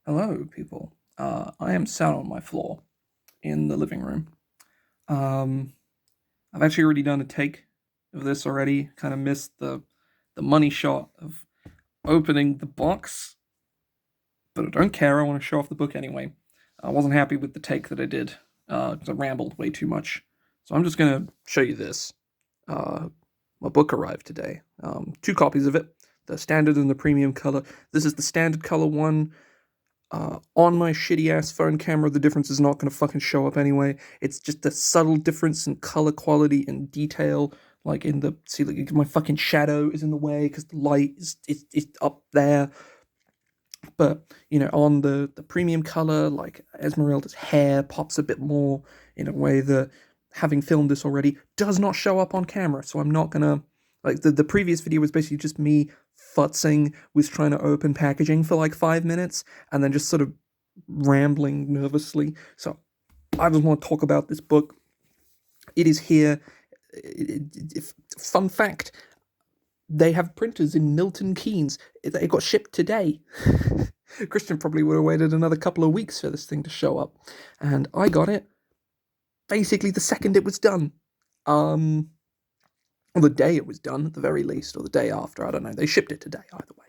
Hello, people. I am sat on my floor in the living room. Um, I've actually already done a take of this already. Kind of missed the money shot of opening the box, but I don't care. I want to show off the book anyway. I wasn't happy with the take that I did because I rambled way too much. So I'm just gonna show you this. Uh, my book arrived today. Two copies of it, the standard and the premium color. This is the standard color one. On my shitty ass phone camera, the difference is not going to fucking show up anyway. It's just a subtle difference in color quality and detail. Like in the see, like my fucking shadow is in the way because the light is up there. But on the premium color, like Ezmerelda's hair pops a bit more in a way that having filmed this already does not show up on camera. So I'm not gonna like the previous video was basically just me futzing with trying to open packaging for like 5 minutes and then just sort of rambling nervously. So I just want to talk about this book. It is here. Fun fact: they have printers in Milton Keynes. It got shipped today. Christian probably would have waited another couple of weeks for this thing to show up, and I got it basically the second it was done. Or the day it was done, at the very least, or the day after. I don't know. They shipped it today, either way.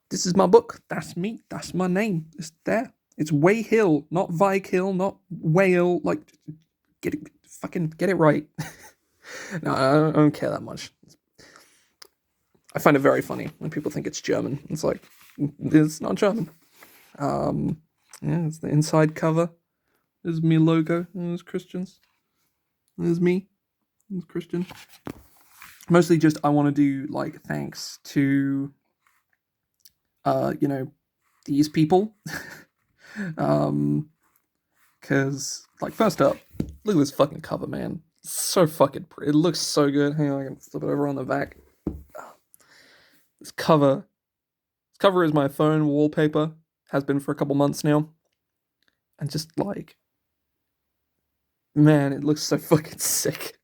This is my book. That's me. That's my name. It's there. It's Way Hill, not Hill, not Whale. Like, get it, fucking get it right. No, I don't care that much. I find it very funny when people think it's German. It's like, it's not German. Yeah, it's the inside cover. There's me logo. There's Christian's. There's me. There's Christian. Mostly just I want to do like thanks to these people. Cause like first up, look at this fucking cover, man. It's so fucking pretty. It looks so good. Hang on, I can flip it over on the back. This cover is my phone wallpaper. Has been for a couple months now. And just like, man, it looks so fucking sick.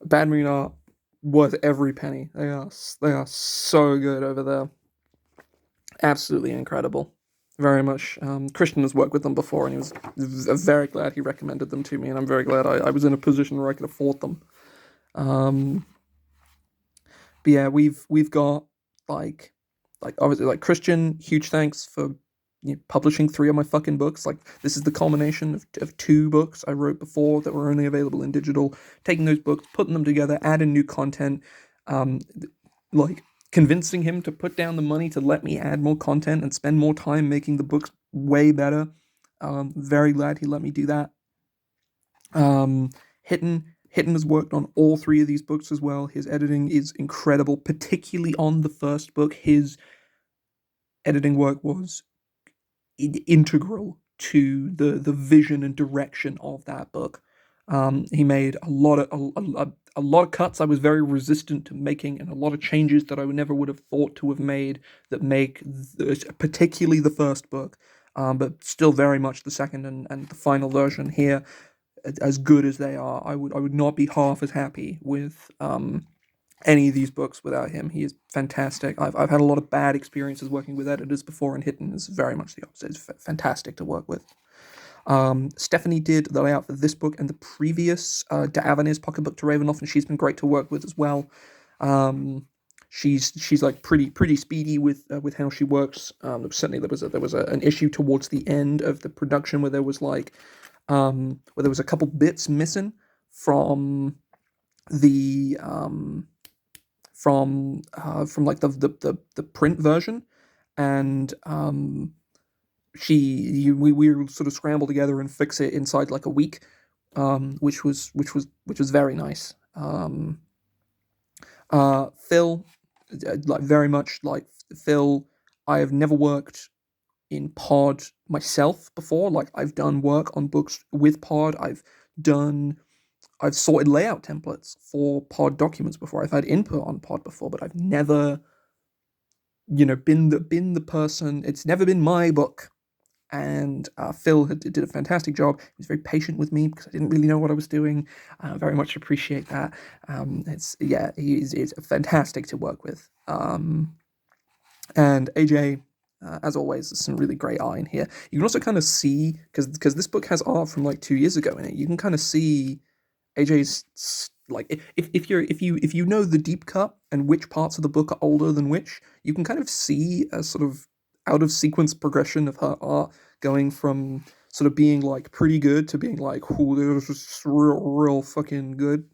Bad Moon Art worth every penny. They are so good over there. Absolutely incredible. Very much. Christian has worked with them before, and he was very glad he recommended them to me, and I'm very glad I was in a position where I could afford them. But yeah, we've got like obviously like Christian. Huge thanks for publishing 3 of my fucking books. Like this is the culmination of 2 books I wrote before that were only available in digital. Taking those books, putting them together, adding new content, like convincing him to put down the money to let me add more content and spend more time making the books way better. Very glad he let me do that. Hitton has worked on all 3 of these books as well. His editing is incredible, particularly on the first book. His editing work was integral to the vision and direction of that book. He made a lot of cuts I was very resistant to making, and a lot of changes that I never would have thought to have made that make particularly the first book, but still very much the second and the final version here, as good as they are. I would not be half as happy with any of these books without him. He is fantastic. I've had a lot of bad experiences working with editors before, and Hitton is very much the opposite. It's fantastic to work with. Stephanie did the layout for this book and the previous De Avenir's pocketbook to Ravenloft, and she's been great to work with as well. She's like pretty speedy with how she works. Certainly there was an issue towards the end of the production where there was like where there was a couple bits missing from the from like the print version, and we sort of scramble together and fix it inside like a week, which was very nice. Phil, like very much like Phil, I have never worked in Pod myself before. Like I've done work on books with Pod. I've sorted layout templates for Pod documents before. I've had input on Pod before, but I've never, been the person. It's never been my book. And Phil did a fantastic job. He was very patient with me because I didn't really know what I was doing. I very much appreciate that. He's fantastic to work with. And AJ, As always, there's some really great art in here. You can also kind of see, because this book has art from like 2 years ago in it. You can kind of see AJ's like if you know the deep cut and which parts of the book are older than which, you can kind of see a sort of out of sequence progression of her art going from sort of being like pretty good to being like, oh, this is real fucking good.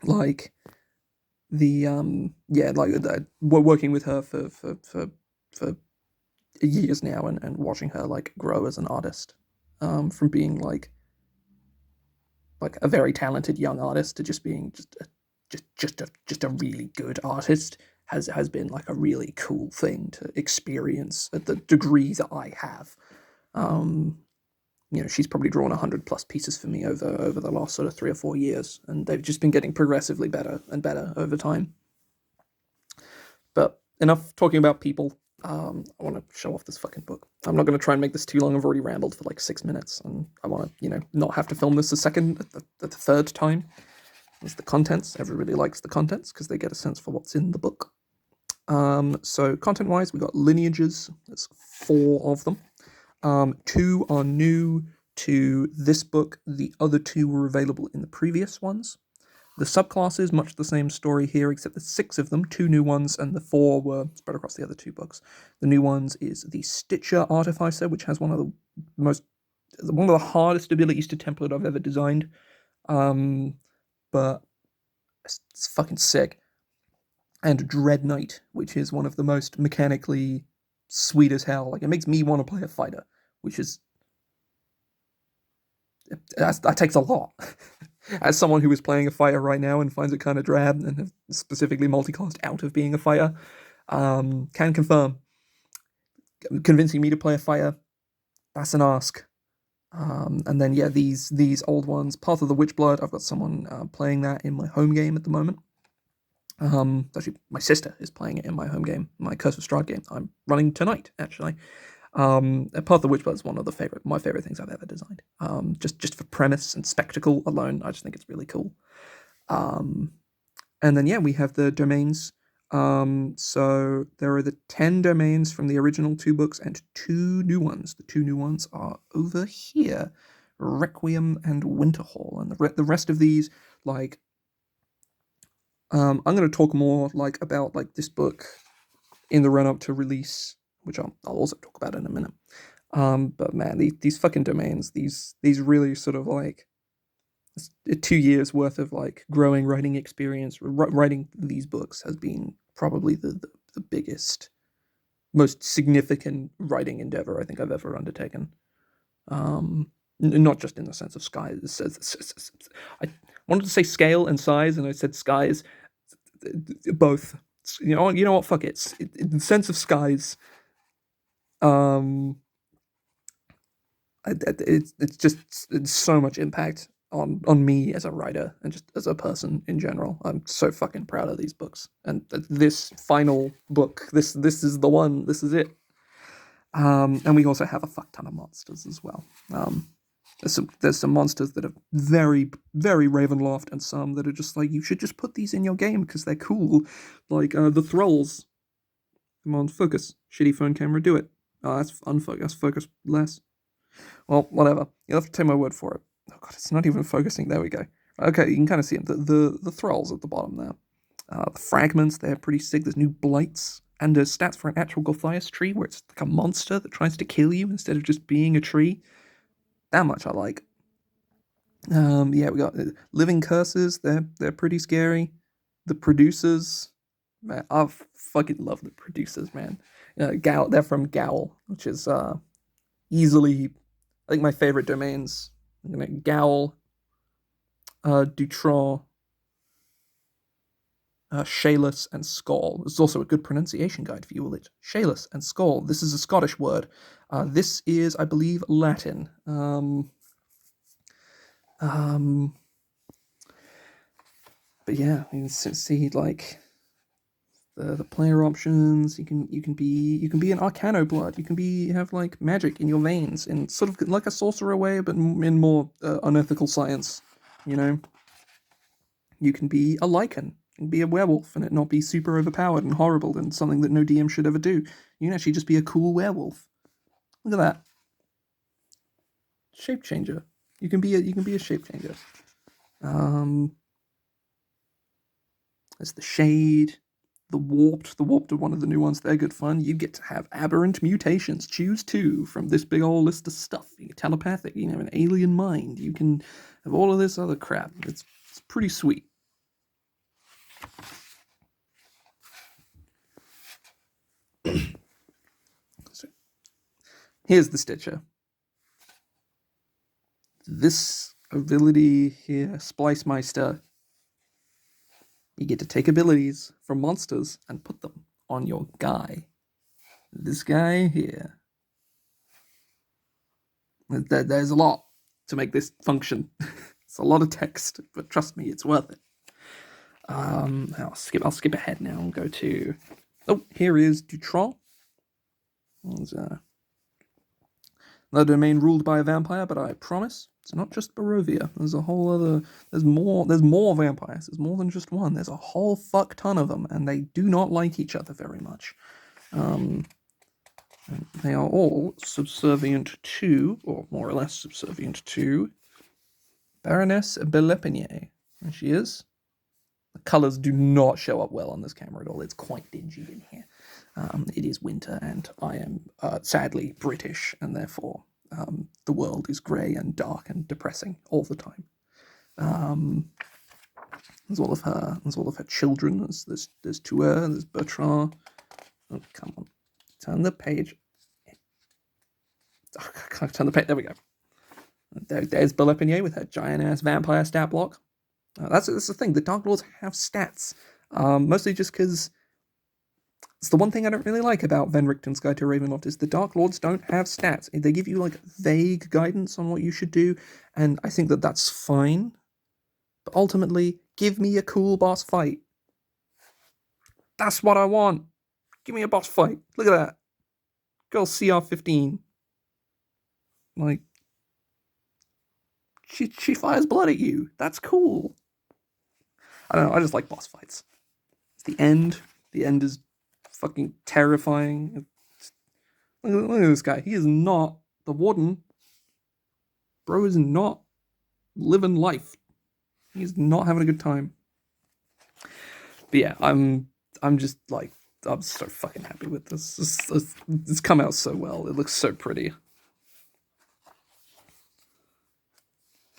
Like the yeah, like we're working with her for years now, and watching her like grow as an artist, from being like a very talented young artist to just being just a really good artist has been like a really cool thing to experience at the degree that I have. She's probably drawn 100+ pieces for me over the last sort of 3 or 4 years, and they've just been getting progressively better and better over time. But enough talking about people. I want to show off this fucking book. I'm not going to try and make this too long. I've already rambled for like 6 minutes, and I want to, not have to film this the third time. It's the contents. Everybody likes the contents because they get a sense for what's in the book. So content-wise, we got lineages. There's 4 of them. 2 are new to this book. The other 2 were available in the previous ones. The subclasses, much the same story here, except there's 6 of them, 2 new ones, and the 4 were spread across the other 2 books. The new ones is the Stitcher Artificer, which has one of the hardest abilities to template I've ever designed. But it's fucking sick. And Dread Knight, which is one of the most mechanically sweet as hell. Like, it makes me want to play a fighter, which is that takes a lot. As someone who is playing a fighter right now and finds it kind of drab and have specifically multiclassed out of being a fighter, can confirm. Convincing me to play a fighter, that's an ask. And then, yeah, these old ones, Path of the Witchblood, I've got someone playing that in my home game at the moment. Actually, my sister is playing it in my home game, my Curse of Strahd game. I'm running tonight, actually. Path of the Witchblood is one of my favorite things I've ever designed. Just for premise and spectacle alone, I just think it's really cool. And then, yeah, we have the domains. So there are the 10 domains from the original 2 books and 2 new ones. The 2 new ones are over here, Requiem and Winterhall, and the rest of these, like, I'm going to talk more like about like this book in the run-up to release, which I'll also talk about in a minute. But man, these fucking domains, these really sort of like 2 years worth of like growing writing experience. Writing these books has been probably the biggest, most significant writing endeavor I think I've ever undertaken. Not just in the sense of skies. I wanted to say scale and size, and I said skies. Both. You know what? Fuck it. In the sense of skies, it's so much impact on me as a writer and just as a person in general. I'm so fucking proud of these books, and this final book. This is the one. This is it. And we also have a fuck ton of monsters as well. There's some monsters that are very, very Ravenloft, and some that are just like, you should just put these in your game because they're cool. Like the Thralls. Come on, focus. Shitty phone camera, do it. Oh, that's unfocus. Focus less. Well, whatever. You'll have to take my word for it. Oh god, it's not even focusing. There we go. Okay, you can kind of see them. The Thralls at the bottom there. The Fragments, they're pretty sick. There's new Blights. And stats for an actual Gothias tree, where it's like a monster that tries to kill you instead of just being a tree. That much I like. Yeah, we got Living Curses. They're pretty scary. The Producers, man, I fucking love the Producers, man. They're from Gowl, which is easily, I think, my favorite domains. I'm gonna Gowl, Dutron, Shaeless, and Skall. There's also a good pronunciation guide for you all. It Shaeless and Skall. This is a Scottish word. This is, I believe, Latin. But yeah, you can see like the player options. You can be an Arcano blood. You can have like magic in your veins, in sort of like a sorcerer way, but in more unethical science. You can be a lichen. and be a werewolf and it not be super overpowered and horrible and something that no DM should ever do. You can actually just be a cool werewolf. Look at that. Shape changer. You can be a shape changer. There's the shade, the warped. The warped are one of the new ones. They're good fun. You get to have aberrant mutations. Choose 2 from this big old list of stuff. You can telepathic. You can have an alien mind. You can have all of this other crap. It's pretty sweet. So, here's the Stitcher. This ability here, Splice Meister, you get to take abilities from monsters and put them on your guy. This guy here. There's a lot to make this function. It's a lot of text, but trust me, it's worth it. I'll skip ahead now and go to... Oh, here is Dutron. There's the domain ruled by a vampire, but I promise it's not just Barovia. There's a whole other... There's more vampires. There's more than just one. There's a whole fuck ton of them, and they do not like each other very much. They are all subservient to, or more or less subservient to, Baroness Belepinier. There she is. The colours do not show up well on this camera at all. It's quite dingy in here. It is winter, and I am sadly British, and therefore the world is grey and dark and depressing all the time. There's all of her children. There's Tuer, there's Bertrand. Oh, come on. Turn the page. Oh, I can't turn the page. There we go. There's Belepinier with her giant-ass vampire stat block. That's the thing. The Dark Lords have stats. Mostly just because it's the one thing I don't really like about Van Richten's Guide to Ravenloft is the Dark Lords don't have stats. They give you, like, vague guidance on what you should do, and I think that that's fine. But ultimately, give me a cool boss fight. That's what I want. Give me a boss fight. Look at that. Girl CR15. Like, she fires blood at you. That's cool. I don't know, I just like boss fights. It's the end. The end is fucking terrifying. Look at this guy. He is not the warden. Bro is not living life. He's not having a good time. But yeah, I'm just like, I'm so fucking happy with this. It's come out so well. It looks so pretty.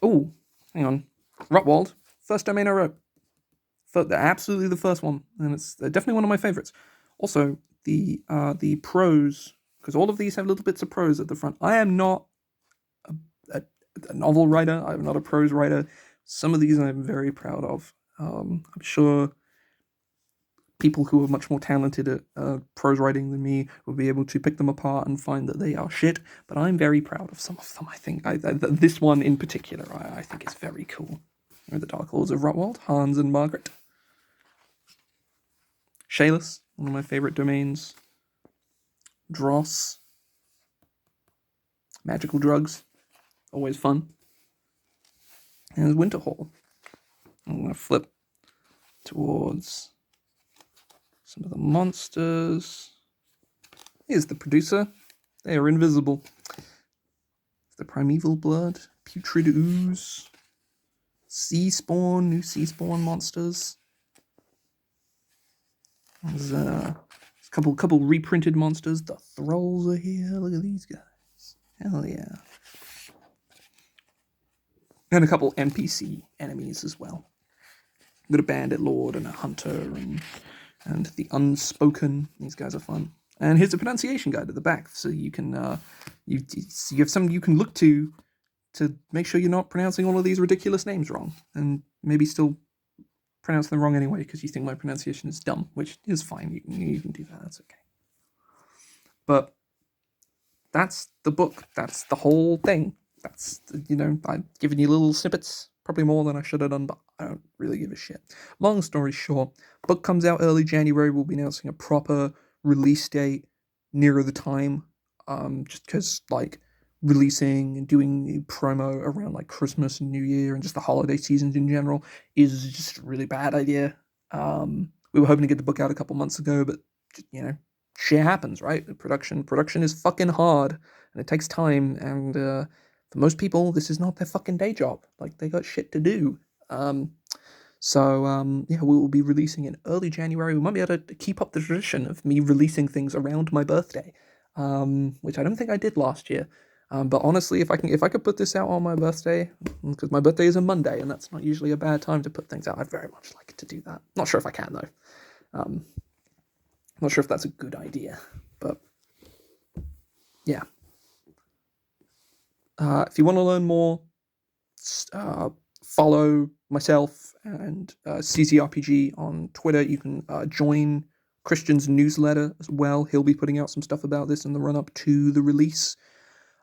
Oh, hang on. Rotwald. First domain I wrote. Absolutely the first one. And it's definitely one of my favorites. Also, the prose, because all of these have little bits of prose at the front. I am not a novel writer. I'm not a prose writer. Some of these I'm very proud of. I'm sure people who are much more talented at prose writing than me will be able to pick them apart and find that they are shit, but I'm very proud of some of them, I think. This one in particular, I think is very cool. The Dark Lords of Rotwald, Hans and Margaret. Shaeless, one of my favourite domains. Dross. Magical drugs, always fun. And Winterhall. I'm going to flip towards some of the monsters. Here's the producer. They are invisible. The Primeval Blood, Putrid Ooze, Sea Spawn, new Sea Spawn monsters. There's a couple reprinted monsters. The Thralls are here. Look at these guys. Hell yeah. And a couple NPC enemies as well. Got a Bandit Lord and a Hunter and the Unspoken. These guys are fun. And here's a pronunciation guide at the back, so you can you have something you can look to make sure you're not pronouncing all of these ridiculous names wrong, and maybe still pronounce them wrong anyway because you think my pronunciation is dumb, which is fine. You can do that. That's okay. But that's the book. That's the whole thing. That's, I've given you little snippets, probably more than I should have done, but I don't really give a shit. Long story short, book comes out early January. We'll be announcing a proper release date nearer the time, just because, like, releasing and doing promo around, like, Christmas and New Year and just the holiday seasons in general is just a really bad idea. We were hoping to get the book out a couple months ago, but shit happens, right? Production is fucking hard, and it takes time. And for most people, this is not their fucking day job. Like, they got shit to do. We will be releasing in early January. We might be able to keep up the tradition of me releasing things around my birthday, which I don't think I did last year. But honestly, if I could put this out on my birthday, because my birthday is a Monday, and that's not usually a bad time to put things out, I'd very much like to do that. Not sure if I can though. Not sure if that's a good idea, but yeah. If you want to learn more, follow myself and CZRPG on Twitter. You can join Christian's newsletter as well. He'll be putting out some stuff about this in the run-up to the release.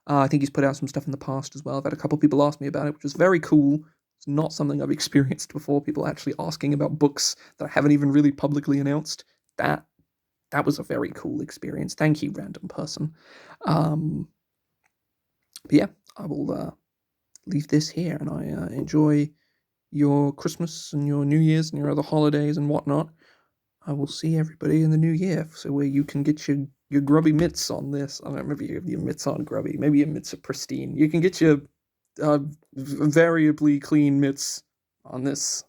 I think he's put out some stuff in the past as well. I've had a couple people ask me about it, which is very cool. It's not something I've experienced before, people actually asking about books that I haven't even really publicly announced. That was a very cool experience. Thank you, random person. But yeah, I will leave this here, and I enjoy your Christmas and your New Year's and your other holidays and whatnot. I will see everybody in the new year, so where you can get your grubby mitts on this. I don't know, maybe your mitts aren't grubby. Maybe your mitts are pristine. You can get your variably clean mitts on this